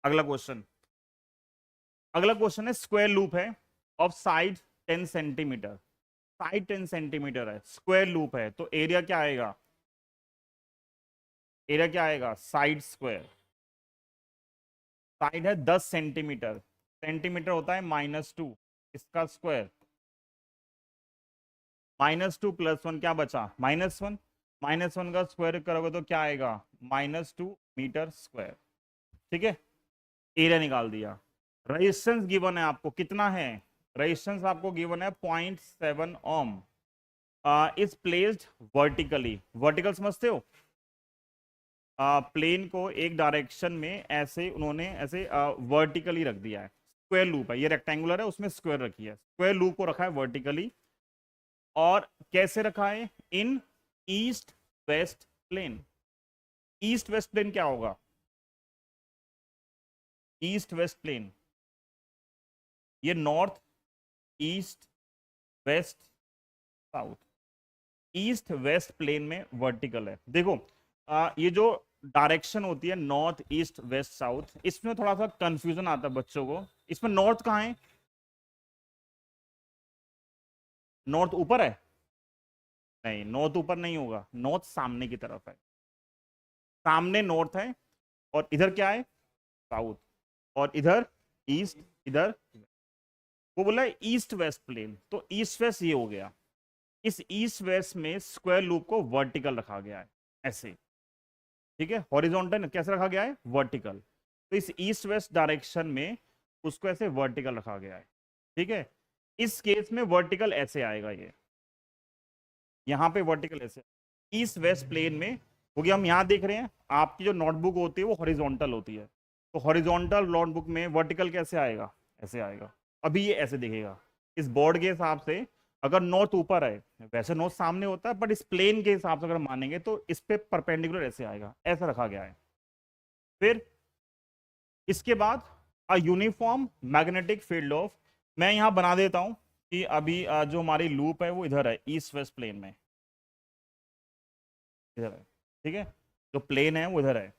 अगला क्वेश्चन, अगला क्वेश्चन है स्क्वायर लूप है of side 10 centimetre, side 10 centimetre है, स्क्वायर लूप है, तो एरिया क्या आएगा, एरिया क्या आएगा, साइड स्क्वायर, साइड है 10 सेंटीमीटर, सेंटीमीटर होता है -2, इसका स्क्वायर, -2 + 1 क्या बचा, -1, -1 का स्क्वायर करोगे तो क्या आएगा, -2 मीटर स्क्वायर। ठीक है, एरिया निकाल दिया। रेजिस्टेंस गिवन है आपको, कितना है, रेजिस्टेंस आपको गिवन है 0.7 ओम, इज प्लेस्ड वर्टिकली, वर्टिकल समझते हो, प्लेन को एक डायरेक्शन में ऐसे उन्होंने ऐसे वर्टिकली रख दिया है, स्क्वायर लूप है, ये रेक्टेंगुलर है उसमें स्क्वायर रखी है, स्क्वायर लूप को रखा है वर्टिकली, और कैसे रखा है, in east west plane. East west plane क्या होगा, ईस्ट वेस्ट प्लेन, ये north east west south, east west plane में वर्टिकल है। देखो ये जो डायरेक्शन होती है नॉर्थ ईस्ट वेस्ट साउथ, इसमें थोड़ा सा कंफ्यूजन आता है बच्चों को, इसमें नॉर्थ कहाँ है, नॉर्थ ऊपर है, नहीं नॉर्थ ऊपर नहीं होगा, नॉर्थ सामने की तरफ है, सामने नॉर्थ है, और इधर क्या है, साउथ, और इधर ईस्ट, इधर वो बोला है ईस्ट वेस्ट प्लेन, तो ईस्ट वेस्ट ये हो गया, इस ईस्ट वेस्ट में स्क्वायर लूप को वर्टिकल रखा गया है ऐसे, ठीक है, हॉरिजॉन्टल कैसे रखा गया है, वर्टिकल, तो इस ईस्ट वेस्ट डायरेक्शन में उसको ऐसे वर्टिकल रखा गया है। ठीक है, इस केस में वर्टिकल ऐसे आएगा, ये यहाँ पे वर्टिकल ऐसे, ईस्ट वेस्ट प्लेन में, क्योंकि हम यहाँ देख रहे हैं आपकी जो नोटबुक होती है वो हॉरिजॉन्टल होती है, तो हॉरिजॉन्टल नोटबुक में वर्टिकल कैसे आएगा, ऐसे आएगा, अभी ये ऐसे दिखेगा, इस बोर्ड के हिसाब से अगर नॉर्थ ऊपर है, वैसे नॉर्थ सामने होता है, बट इस प्लेन के हिसाब से अगर मानेंगे तो इस पे परपेंडिकुलर ऐसे आएगा, ऐसा रखा गया है। फिर इसके बाद a uniform magnetic field of, मैं यहाँ बना देता हूँ कि अभी जो हमारी लूप है वो इधर है ईस्ट वेस्ट प्लेन में, इधर है, ठीक है, जो प्लेन है वो इधर है।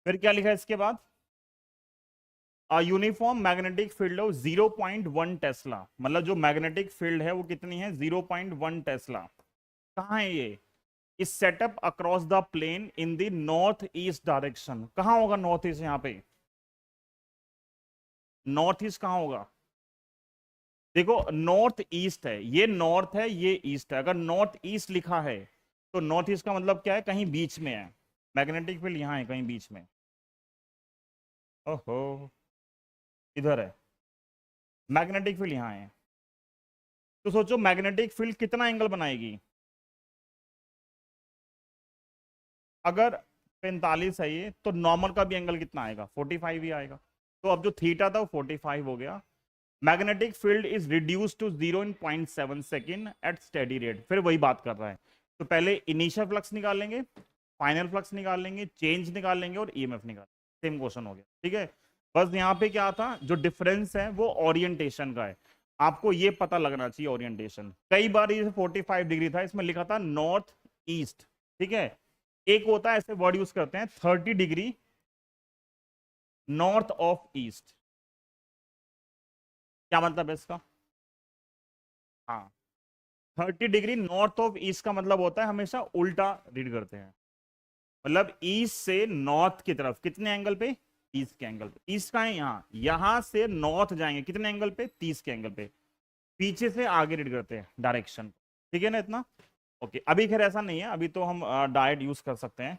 फिर क्या लिखा है इसके बाद, uniform magnetic field of 0.1 Tesla, मतलब जो मैग्नेटिक फील्ड है वो कितनी है, 0.1 टेस्ला। कहाँ है ये, इस setup across the plane in the north east direction, कहाँ होगा नॉर्थ ईस्ट, यहाँ पे नॉर्थ ईस्ट कहाँ होगा, देखो नॉर्थ ईस्ट है, ये नॉर्थ है ये ईस्ट है, अगर नॉर्थ ईस्ट लिखा है तो नॉर्थ ईस्ट का मतलब क्या है, कहीं बीच में है, मैग्नेटिक फील्ड यहाँ है कहीं बीच में, ओहो इधर है, मैग्नेटिक फील्ड यहाँ है, तो सोचो मैग्नेटिक फील्ड कितना एंगल बनाएगी, अगर 45 है ये, तो नॉर्मल का भी एंगल कितना आएगा, 45 ही आएगा, तो अब जो थीटा था वो 45 हो गया। Magnetic field is reduce to 0 in 0.7 second at steady rate, फिर वही बात कर रहा है, तो पहले इनिशियल फ्लक्स निकाल लेंगे, फाइनल फ्लक्स निकाल लेंगे, चेंज निकाल लेंगे, और ईएमएफ निकाल, सेम क्वेश्चन हो गया। ठीक है, बस यहाँ पे क्या था, जो डिफरेंस है वो ओरिएंटेशन का है, आपको ये पता लगना चाहिए ओरिएंटेशन, कई बार ये 45 डिग्री था, इसमें लिखा था नॉर्थ ईस्ट, ठीक है, एक होता है ऐसे वर्ड यूज करते हैं 30 डिग्री नॉर्थ ऑफ ईस्ट, क्या मतलब है इसका, हाँ 30 डिग्री नॉर्थ ऑफ ईस्ट का मतलब होता है हमेशा उल्टा रीड करते हैं, मतलब ईस्ट से नॉर्थ की तरफ कितने एंगल पे, 30 के एंगल पे, ईस्ट का है यहाँ, यहां से नॉर्थ जाएंगे कितने एंगल पे, 30 के एंगल पे, पीछे से आगे रीड करते हैं डायरेक्शन, ठीक है ना इतना। ओके, अभी खैर ऐसा नहीं है, अभी तो हम डायरेक्ट यूज कर सकते हैं।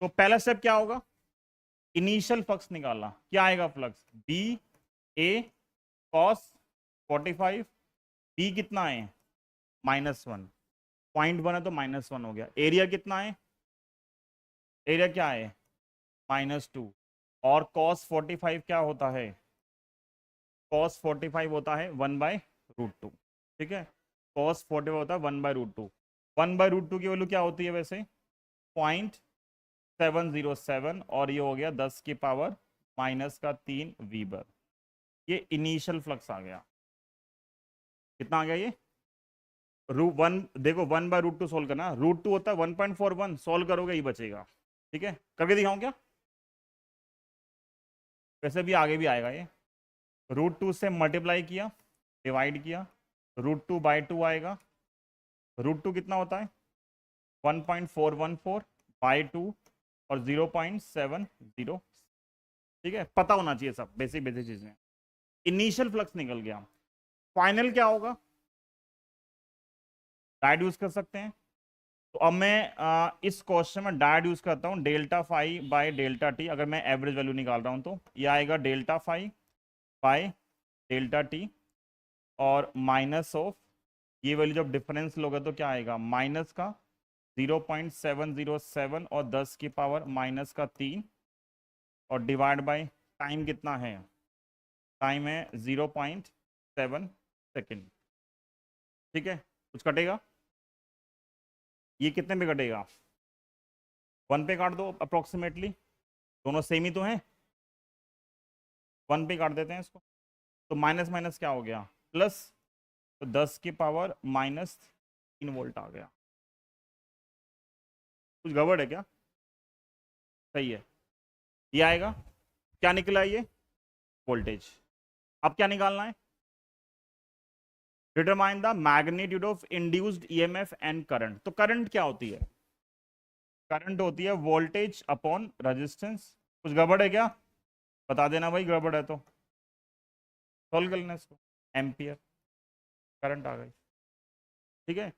तो पहला स्टेप क्या होगा, इनिशियल फ्लक्स निकालना, क्या आएगा फ्लक्स, बी ए कॉस 45, बी कितना है -1, 0.1 है तो -1 हो गया, एरिया कितना है, एरिया क्या है -2, और cos 45 क्या होता है, cos 45 होता है 1/√2, ठीक है, cos 45 होता है 1/√2, 1/√2 की वैल्यू क्या होती है वैसे 0.707, और ये हो गया 10 की पावर -3 वीबर, ये इनिशियल फ्लक्स आ गया, कितना आ गया ये, √1, देखो 1/√2 सोल्व करना, √2 होता है 1.41, सोल्व करोगे ये बचेगा, ठीक है, करके दिखाऊं क्या, वैसे भी आगे भी आएगा ये। √2 से मल्टीप्लाई किया, डिवाइड किया, √2/2 आएगा। √2 कितना होता है? 1.414/2 और 0.70। ठीक है, पता होना चाहिए सब बेसिक बेसिक चीजें। इनिशियल फ्लक्स निकल गया, फाइनल क्या होगा? डायड यूज कर सकते हैं। तो अब मैं इस क्वेश्चन में डायड यूज करता हूं, ΔΦ/ΔT। अगर मैं एवरेज वैल्यू निकाल रहा हूं तो ये आएगा ΔΦ/ΔT और माइनस ऑफ ये वैल्यू, जब डिफरेंस लोगे तो क्या आएगा? माइनस का 0.707 और 10 की पावर माइनस का 3 और डिवाइड बाय टाइम कितना है? टाइम है 0.7 सेकेंड। ठीक है, कुछ कटेगा? ये कितने पे कटेगा? 1 पे काट दो अप्रोक्सीमेटली, दोनों सेम ही तो हैं। 1 पे काट देते हैं इसको, तो माइनस माइनस क्या हो गया? प्लस, तो 10 की पावर माइनस 3 वोल्ट आ गया। कुछ गड़बड़ है क्या? सही है, ये आएगा। क्या निकला ये? वोल्टेज। अब क्या निकालना है? Determine the magnitude of induced EMF and current. तो करंट क्या होती है? करंट होती है वोल्टेज अपॉन रेजिस्टेंस। कुछ गड़बड़ है क्या? बता देना भाई, गड़बड़ है तो। सोल्व कर लेना इसको। एम्पियर करंट आ गई। ठीक है,